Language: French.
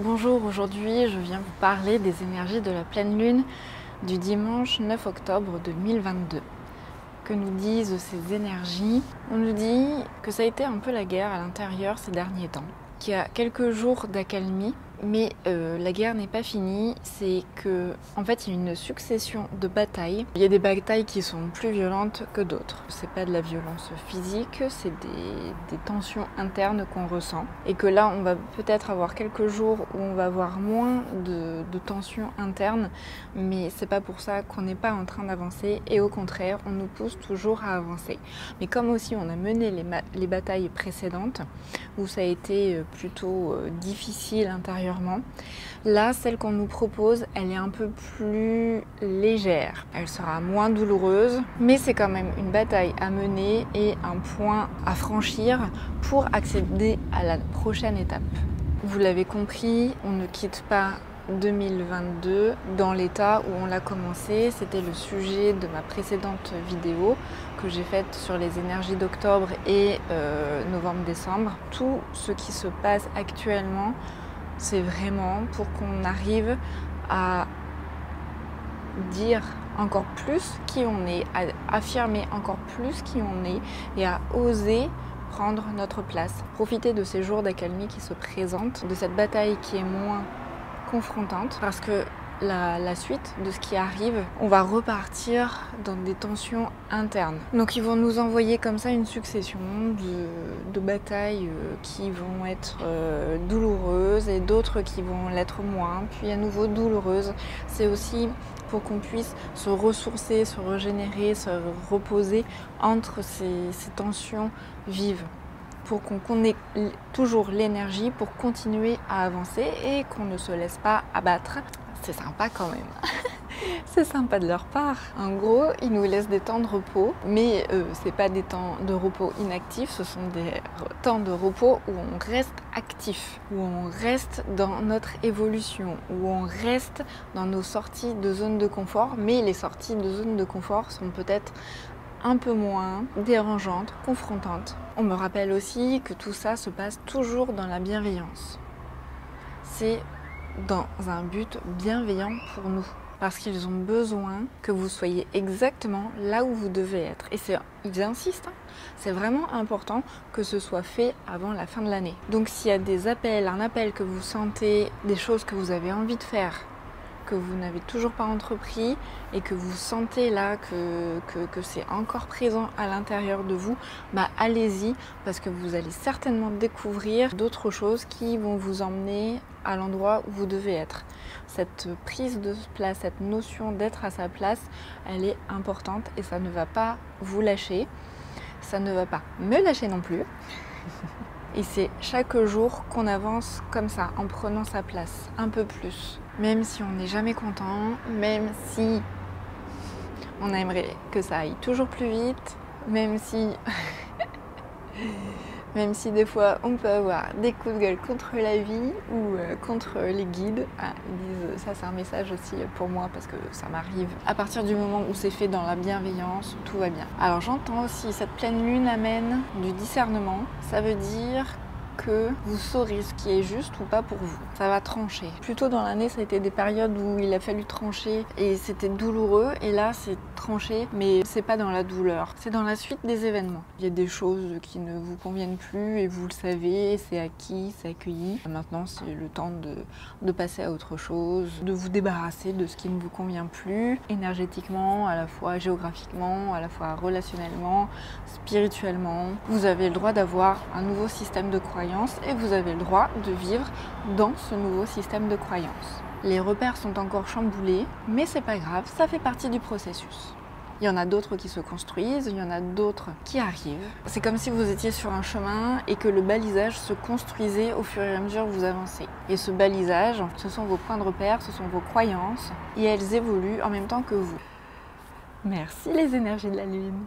Bonjour, aujourd'hui je viens vous parler des énergies de la pleine lune du dimanche 9 octobre 2022. Que nous disent ces énergies? On nous dit que ça a été un peu la guerre à l'intérieur ces derniers temps, qu'il y a quelques jours d'accalmie, mais la guerre n'est pas finie. C'est que, en fait, il y a une succession de batailles. Il y a des batailles qui sont plus violentes que d'autres. C'est pas de la violence physique, c'est des tensions internes qu'on ressent. Et que là, on va peut-être avoir quelques jours où on va avoir moins de tensions internes, mais c'est pas pour ça qu'on n'est pas en train d'avancer. Et au contraire, on nous pousse toujours à avancer. Mais comme aussi on a mené les batailles précédentes, où ça a été plutôt difficile intérieurement, là, celle qu'on nous propose, elle est un peu plus légère. Elle sera moins douloureuse, mais c'est quand même une bataille à mener et un point à franchir pour accéder à la prochaine étape. Vous l'avez compris, on ne quitte pas 2022 dans l'état où on l'a commencé. C'était le sujet de ma précédente vidéo que j'ai faite sur les énergies d'octobre et novembre-décembre. Tout ce qui se passe actuellement, c'est vraiment pour qu'on arrive à dire encore plus qui on est, à affirmer encore plus qui on est et à oser prendre notre place. Profiter de ces jours d'accalmie qui se présentent, de cette bataille qui est moins confrontante, parce que la suite de ce qui arrive, on va repartir dans des tensions internes. Donc ils vont nous envoyer comme ça une succession de batailles qui vont être douloureuses et d'autres qui vont l'être moins, puis à nouveau douloureuses. C'est aussi pour qu'on puisse se ressourcer, se régénérer, se reposer entre ces tensions vives, pour qu'on ait toujours l'énergie pour continuer à avancer et qu'on ne se laisse pas abattre. C'est sympa quand même. C'est sympa de leur part. En gros, ils nous laissent des temps de repos, mais c'est pas des temps de repos inactifs, ce sont des temps de repos où on reste actif, où on reste dans notre évolution, où on reste dans nos sorties de zone de confort, mais les sorties de zone de confort sont peut-être un peu moins dérangeantes, confrontantes. On me rappelle aussi que tout ça se passe toujours dans la bienveillance. C'est dans un but bienveillant pour nous, parce qu'ils ont besoin que vous soyez exactement là où vous devez être. Et ils insistent, c'est vraiment important que ce soit fait avant la fin de l'année. Donc s'il y a des appels, un appel que vous sentez, des choses que vous avez envie de faire, que vous n'avez toujours pas entrepris et que vous sentez là que c'est encore présent à l'intérieur de vous, bah allez-y, parce que vous allez certainement découvrir d'autres choses qui vont vous emmener à l'endroit où vous devez être. Cette prise de place, cette notion d'être à sa place, elle est importante et ça ne va pas vous lâcher, ça ne va pas me lâcher non plus. Et c'est chaque jour qu'on avance comme ça, en prenant sa place, un peu plus. Même si on n'est jamais content, même si on aimerait que ça aille toujours plus vite, même si des fois on peut avoir des coups de gueule contre la vie ou contre les guides. Ah, ils disent, ça c'est un message aussi pour moi parce que ça m'arrive. À partir du moment où c'est fait dans la bienveillance, tout va bien. Alors j'entends aussi, cette pleine lune amène du discernement. Ça veut dire que vous saurez ce qui est juste ou pas pour vous. Ça va trancher. Plus tôt dans l'année, ça a été des périodes où il a fallu trancher et c'était douloureux. Et là, c'est tranché, mais c'est pas dans la douleur. C'est dans la suite des événements. Il y a des choses qui ne vous conviennent plus et vous le savez, c'est acquis, c'est accueilli. Maintenant, c'est le temps de passer à autre chose, de vous débarrasser de ce qui ne vous convient plus, énergétiquement, à la fois géographiquement, à la fois relationnellement, spirituellement. Vous avez le droit d'avoir un nouveau système de croyance et vous avez le droit de vivre dans ce nouveau système de croyance. Les repères sont encore chamboulés, mais c'est pas grave, ça fait partie du processus. Il y en a d'autres qui se construisent, il y en a d'autres qui arrivent. C'est comme si vous étiez sur un chemin et que le balisage se construisait au fur et à mesure que vous avancez. Et ce balisage, ce sont vos points de repère, ce sont vos croyances, et elles évoluent en même temps que vous. Merci les énergies de la Lune.